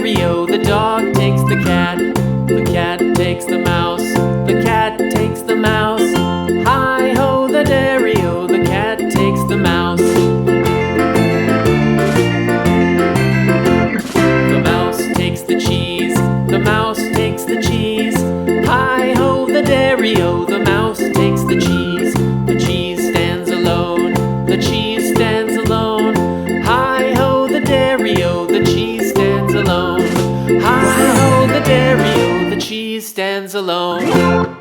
dairy-o, the dog takes the cat. The cat takes the mouse. The cat takes the mouse. Hi-ho, the dairy-o, the cat takes the mouse. The mouse takes the cheese. The mouse takes the cheese. Hi-ho, the dairy-o, the mouse takes the cheese. The cheese stands alone. The cheese stands alone. Hi-ho, the dairy-o, the cheese stands alone. Hi-ho, the dairy-o, the cheese stands alone.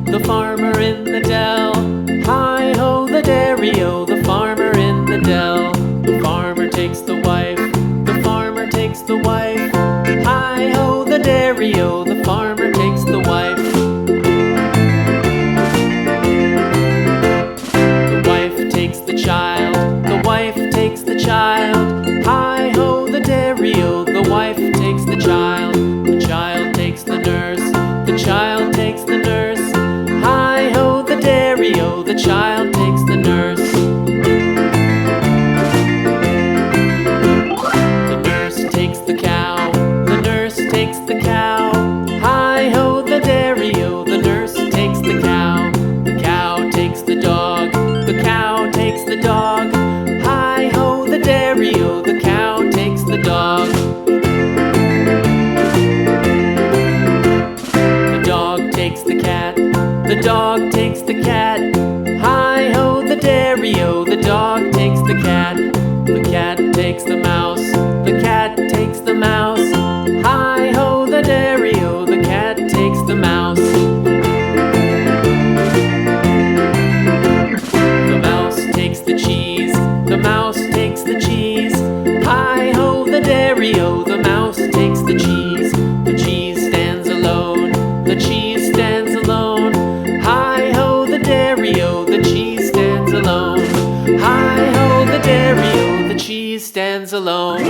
The farmer in the dell. Hi-ho, the dairy-o, the farmer in the dell. The farmer takes the wife. The farmer takes the wife. Hi-ho, the dairy-o, the farmer takes the wife. The wife takes the child. The wife takes the child. Hi-ho, the dairy-o, the wife takes the child. The child takes the nurse. The child takes the nurse. Hi-ho, the dairy-o, the child takes the nurse. The nurse takes the cow. The nurse takes the cow. Hi-ho, the dairy-o, the nurse takes the cow. The cow takes the dog. The cow takes the dog. Hi-ho, the dairy-o, the cow takes the dog. The dog takes the cat. The dog takes the cat. Hi-ho, the dairy-o, the dog takes the cat. The cat takes the mouse. The cat takes the mouse. Hi-ho, the dairy-o, the cat takes the mouse. The mouse takes the cheese. The mouse takes the cheese. Hi-ho, the dairy-o, the mouse takes the cheese. The cheese stands alone. The cheese stands alone. Hi-ho, the dairy-o, the cheese stands alone. Hi-ho, the dairy-o, the cheese stands alone.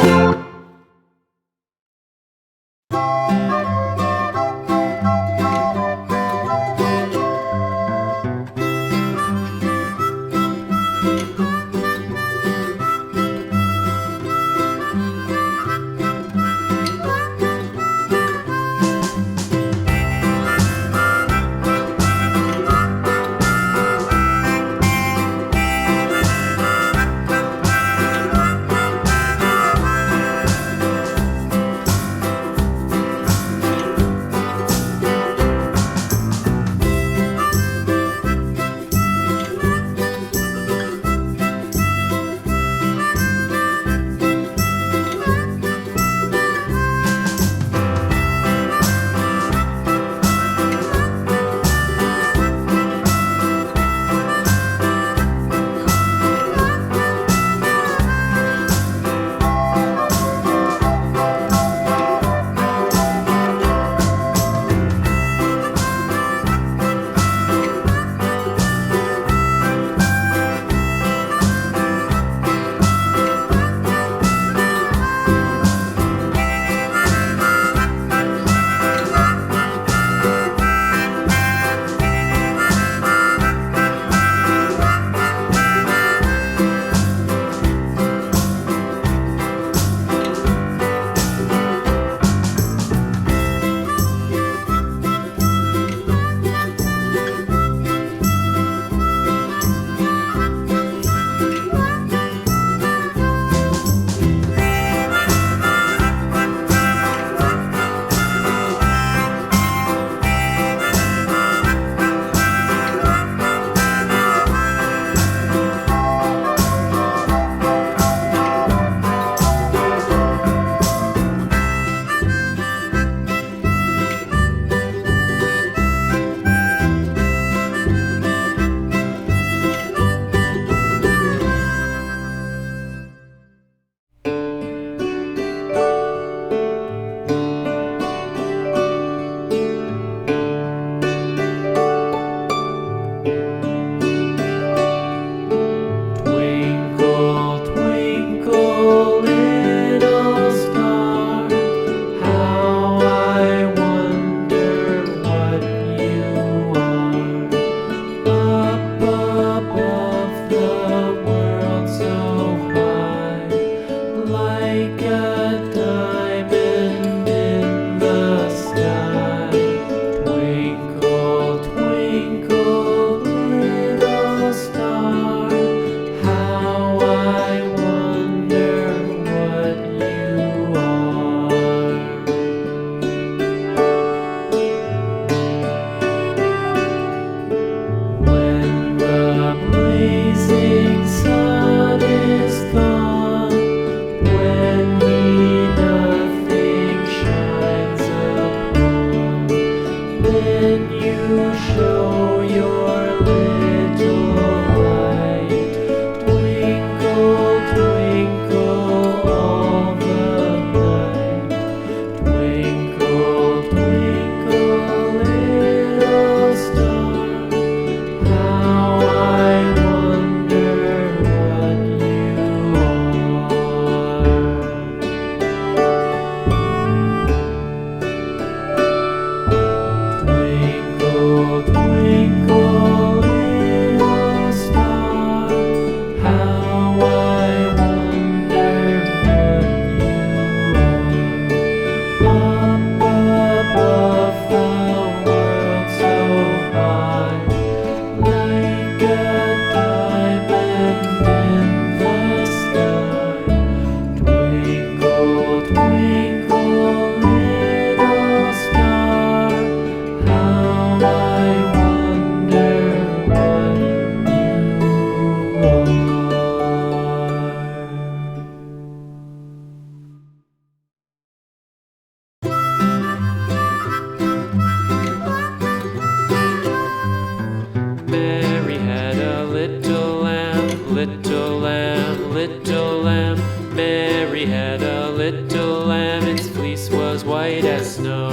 little lamb, little lamb. Mary had a little lamb, its fleece was white as snow.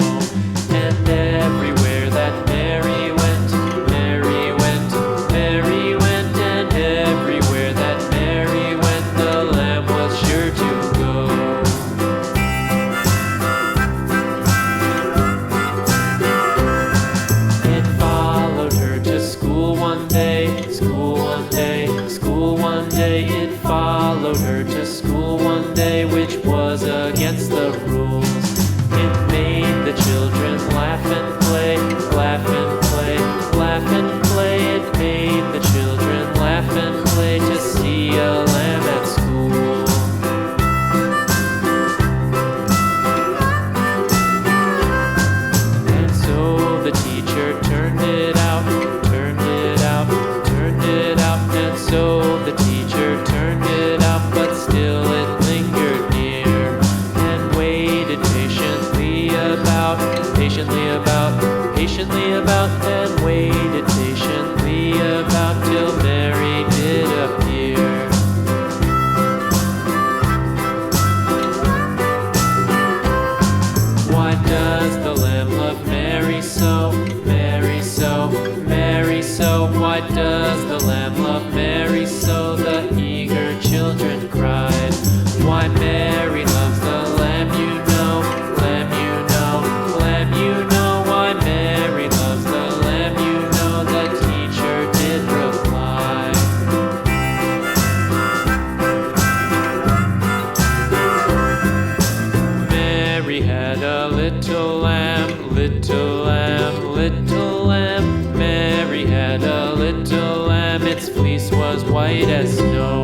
And everywhere that Mary went, Mary went, Mary went. And everywhere that Mary went, the lamb was sure to go. It followed her to school one day, school one day, school one day. It followed her to school one day, which was against the rules. It made the children laugh and play, laugh and play, laugh and play. It made the children laugh and play to see a lamb at school. And so the teacher turned it out, turned it out, turned it out. And so the teacher turned it out, but still it lingered near and waited patiently about, patiently about, patiently about, and waited patiently about till Mary did appear. Why does the lamb love Mary so, Mary so, Mary so? Why does the lamb love Mary so? The eager children cried. Why Mary loves the lamb, you know, lamb, you know, lamb, you know. Why Mary loves the lamb, you know, the teacher did reply. Mary had a little lamb, little lamb, little lamb. Mary had a little lamb, its fleece was white as snow.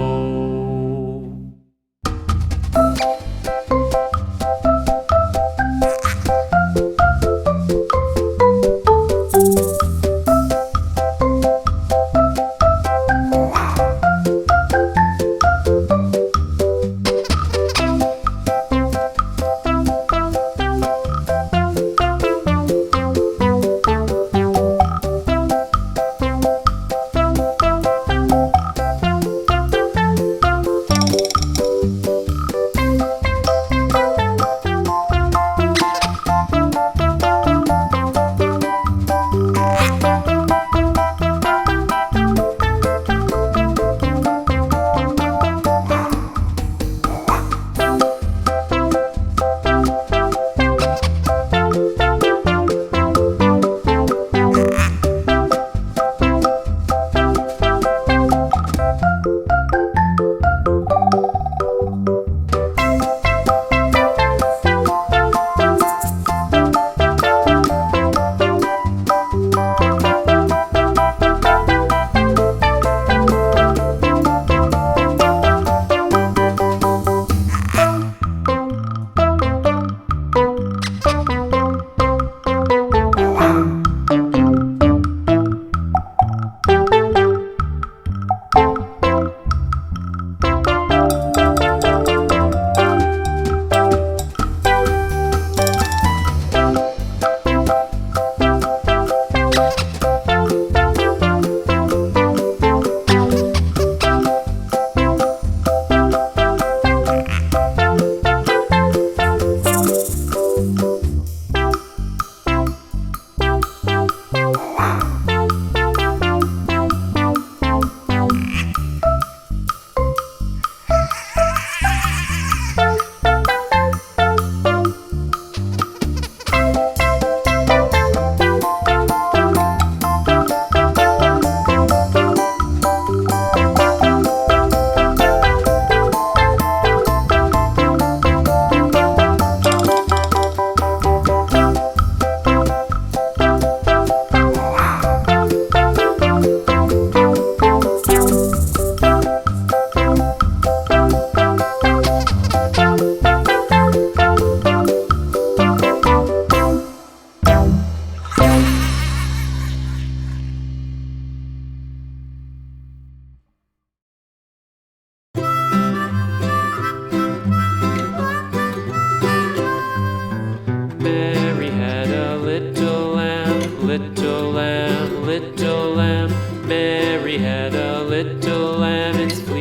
little lamb, Mary had a little lamb, its fleece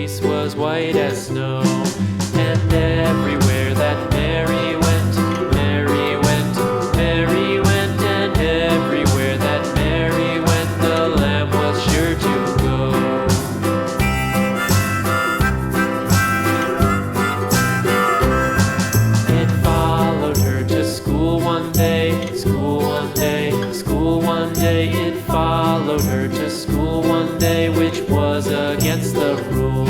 which was against the rules.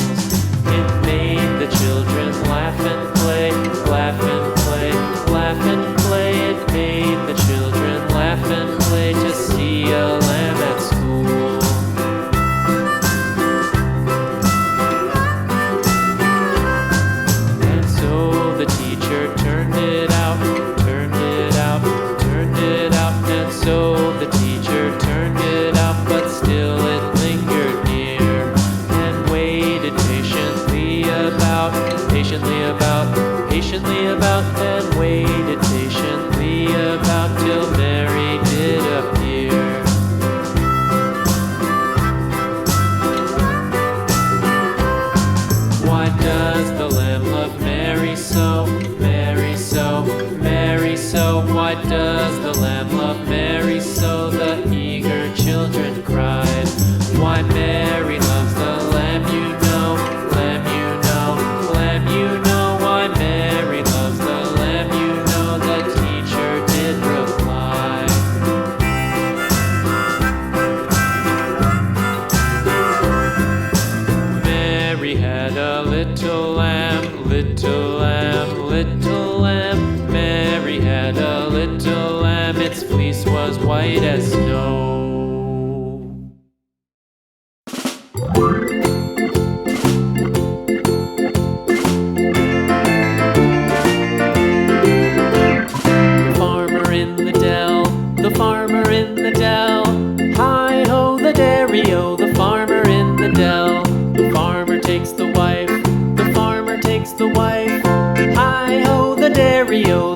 It made the children laugh and play, laugh and play, laugh and play. It made the children laugh and play to see a lamb at school. And so the teacher turned it out, turned it out, turned it out. And so the teacher turned it out, but still it lingered near and waited patiently about, patiently about, patiently about, and waited patiently about till Mary did appear. Why does the lamb love Mary so, Mary so, Mary so? Why does the lamb love Mary so? The eager children cried. Why Mary loves the lamb, you know, lamb, you know, lamb, you know. Why Mary loves the lamb, you know, the teacher did reply. Mary had a little lamb, little lamb, little lamb. Mary had a little lamb, its fleece was white as snow. The farmer in the dell, the farmer in the dell. Hi-ho the dairy-o, the farmer in the dell. The farmer takes the wife, the farmer takes the wife. Hi-ho the dairy-o,